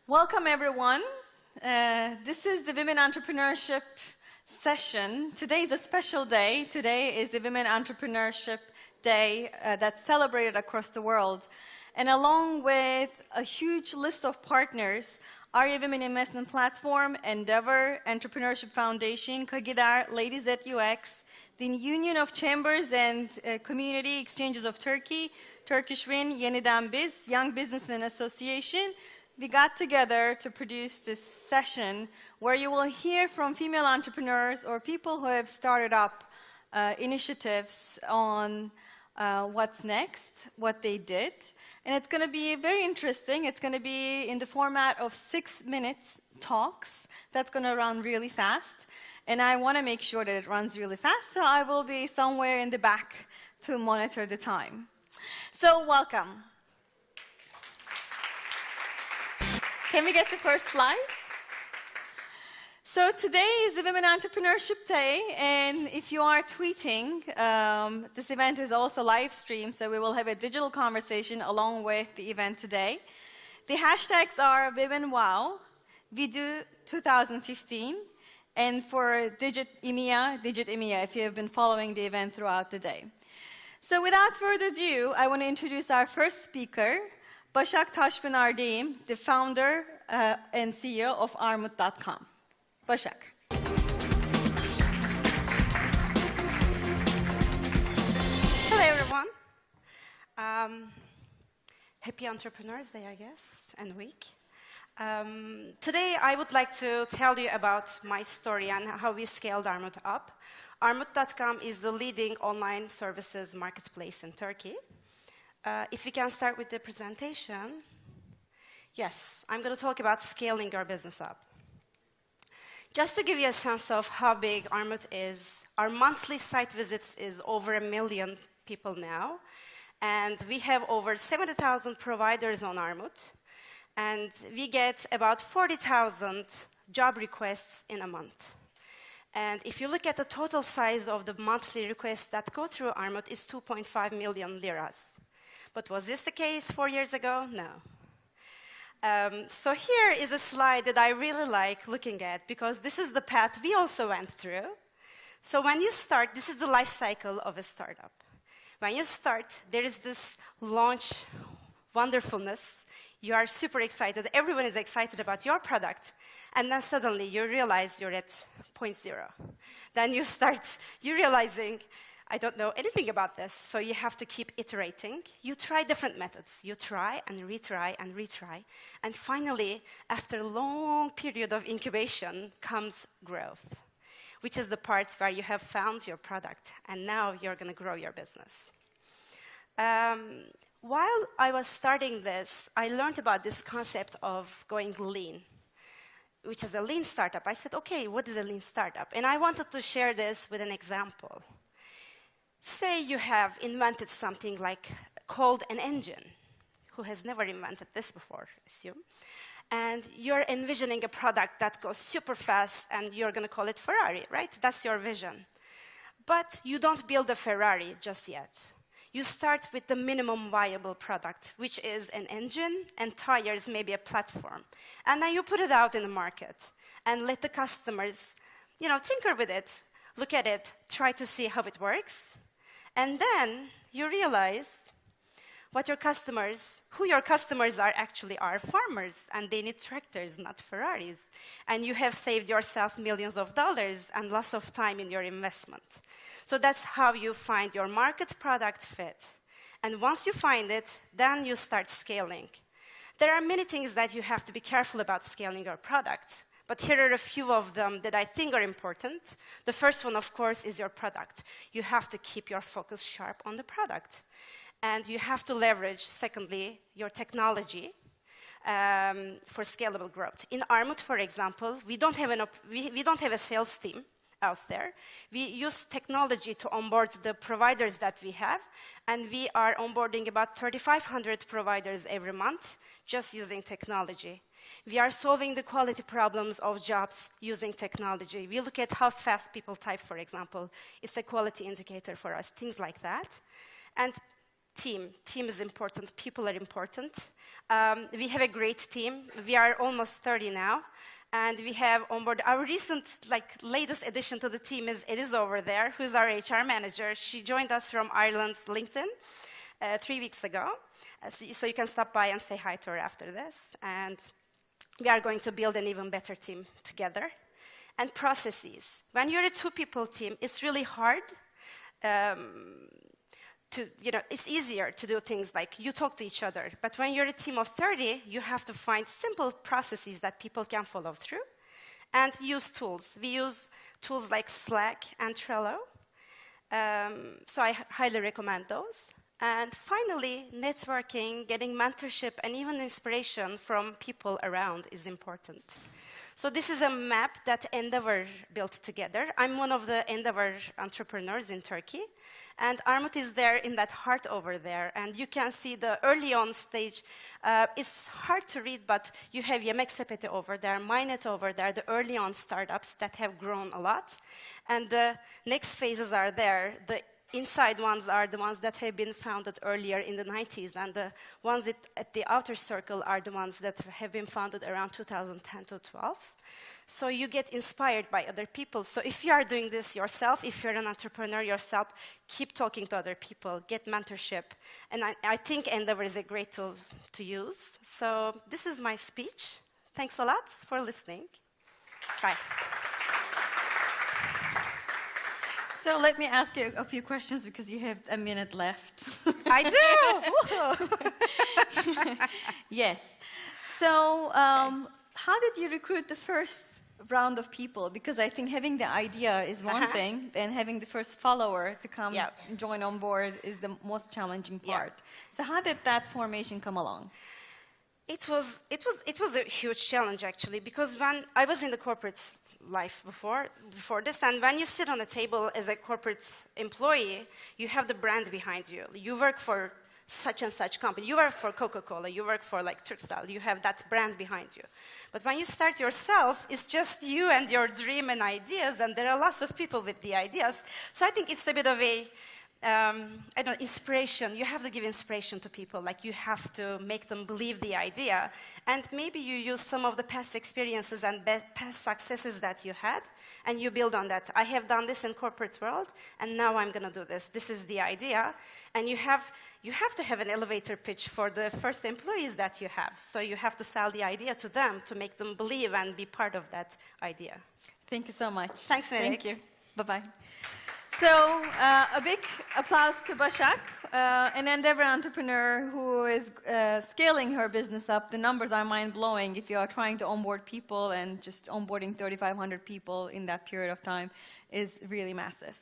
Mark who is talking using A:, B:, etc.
A: Welcome, everyone. This is the Women Entrepreneurship session. Today is a special day. Today is the Women Entrepreneurship Day that's celebrated across the world. And along with a huge list of partners, Arya Women Investment Platform, Endeavor, Entrepreneurship Foundation, Kagidar, Ladies at UX, the Union of Chambers and Community Exchanges of Turkey, Turkish Win, Yeniden Biz, Young Businessmen Association, we got together to produce this session where you will hear from female entrepreneurs or people who have started up initiatives on what's next, what they did. And it's going to be very interesting. It's going to be in the format of 6-minute talks. That's going to run really fast. And I want to make sure that it runs really fast, so I will be somewhere in the back to monitor the time. So welcome. Can we get the first slide? So today is the Women Entrepreneurship Day, and if you are tweeting, this event is also live streamed, so we will have a digital conversation along with the event today. The hashtags are WomenWow, WeDo 2015, and for Digit EMEA, if you have been following the event throughout the day. So without further ado, I want to introduce our first speaker, Başak Taşpınar'dayım, the founder and CEO of Armut.com. Başak.
B: Hello, everyone. Happy Entrepreneurs Day, I guess, and week. Today, I would like to tell you about my story and how we scaled Armut up. Armut.com is the leading online services marketplace in Turkey. If we can start with the presentation. Yes, I'm going to talk about scaling your business up. Just to give you a sense of how big Armut is, our monthly site visits is over 1 million people now, and we have over 70,000 providers on Armut, and we get about 40,000 job requests in a month. And if you look at the total size of the monthly requests that go through Armut, it's 2.5 million liras. But was this the case 4 years ago? No. So here is a slide that I really like looking at, because this is the path we also went through. So when you start, this is the life cycle of a startup. When you start, there is this launch wonderfulness. You are super excited. Everyone is excited about your product. And then suddenly you realize you're at point 0. Then you're realizing, I don't know anything about this, so you have to keep iterating. You try different methods. You try and retry and retry. And finally, after a long period of incubation, comes growth, which is the part where you have found your product, and now you're going to grow your business. While I was starting this, I learned about this concept of going lean, which is a lean startup. I said, okay, what is a lean startup? And I wanted to share this with an example. Say you have invented something like called an engine. Who has never invented this before, assume? And you're envisioning a product that goes super fast, and you're going to call it Ferrari, right? That's your vision. But you don't build a Ferrari just yet. You start with the minimum viable product, which is an engine and tires, maybe a platform. And then you put it out in the market and let the customers, tinker with it, look at it, try to see how it works. And then you realize who your customers are actually are farmers, and they need tractors, not Ferraris. And you have saved yourself millions of dollars and lots of time in your investment. So that's how you find your market product fit. And once you find it, then you start scaling. There are many things that you have to be careful about scaling your product. But here are a few of them that I think are important. The first one, of course, is your product. You have to keep your focus sharp on the product. And you have to leverage, secondly, your technology for scalable growth. In Armut, for example, we don't have a sales team out there. We use technology to onboard the providers that we have, and we are onboarding about 3,500 providers every month just using technology. We are solving the quality problems of jobs using technology. We look at how fast people type, for example. It's a quality indicator for us, things like that. And team. Team is important. People are important. We have a great team. We are almost 30 now. And we have on board our recent, latest addition to the team is Ediz over there, who's our HR manager. She joined us from Ireland's LinkedIn 3 weeks ago. So you can stop by and say hi to her after this. And we are going to build an even better team together. And processes. When you're a two-people team, it's really hard it's easier to do things like you talk to each other. But when you're a team of 30, you have to find simple processes that people can follow through and use tools. We use tools like Slack and Trello. So I highly recommend those. And finally, networking, getting mentorship, and even inspiration from people around is important. So this is a map that Endeavor built together. I'm one of the Endeavor entrepreneurs in Turkey. And Armut is there in that heart over there. And you can see the early on stage. It's hard to read, but you have Yemek Sepeti over there, Mynet over there, the early on startups that have grown a lot. And the next phases are there. The inside ones are the ones that have been founded earlier in the 90s, and the ones at the outer circle are the ones that have been founded around 2010 to 12. So you get inspired by other people. So if you are doing this yourself, if you're an entrepreneur yourself, keep talking to other people, get mentorship. And I think Endeavor is a great tool to use. So this is my speech. Thanks a lot for listening. Bye.
A: So let me ask you a few questions because you have a minute left.
B: I do!
A: Yes. So how did you recruit the first round of people? Because I think having the idea is one thing, and having the first follower to come join on board is the most challenging part. So how did that formation come along?
B: It was a huge challenge, actually, because when I was in the corporate life before this, and when you sit on a table as a corporate employee, you have the brand behind you. You work for such and such company. You work for Coca-Cola. You work for Turkcell. You have that brand behind you. But when you start yourself, it's just you and your dream and ideas, and there are lots of people with the ideas. So I think it's a bit of a inspiration. You have to give inspiration to people. You have to make them believe the idea. And maybe you use some of the past experiences and past successes that you had, and you build on that. I have done this in corporate world, and now I'm going to do this. This is the idea. And you have to have an elevator pitch for the first employees that you have. So you have to sell the idea to them to make them believe and be part of that idea.
A: Thank you so much.
B: Thanks, Nerek.
A: Thank you. Bye-bye. So a big applause to Başak, an Endeavor entrepreneur who is scaling her business up. The numbers are mind-blowing. If you are trying to onboard people, and just onboarding 3,500 people in that period of time is really massive.